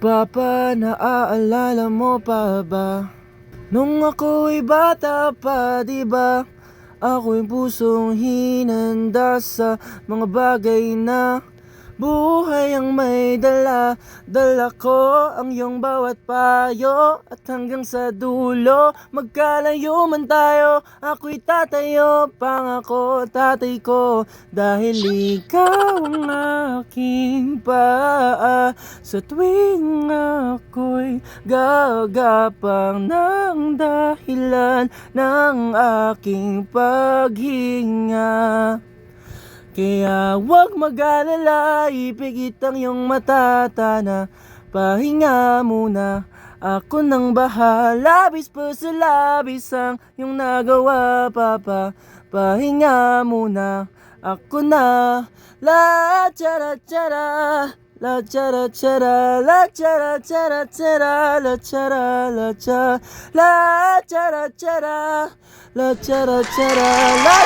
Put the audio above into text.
Papa, naaalala mo pa ba? Nung ako'y bata pa, di ba? Ako'y pusong hinanda sa mga bagay na buhay ang may dala. Dala ko ang iyong bawat payo, at hanggang sa dulo magkalayo man tayo, ako'y tatayo, pangako tatay ko. Dahil ikaw ang aking paa sa tuwing ako'y gagapang ng dahilan ng aking paghinga. Kaya huwag mag-alala, ipikit ang iyong mata, tana, pahinga muna. Ako nang bahala, labis pa sa labis ang iyong nagawa, papa. Pahinga muna, ako na. La chara chara, la chara chara, la chara chara chara, la chara la cha, la chara chara, la chara chara, la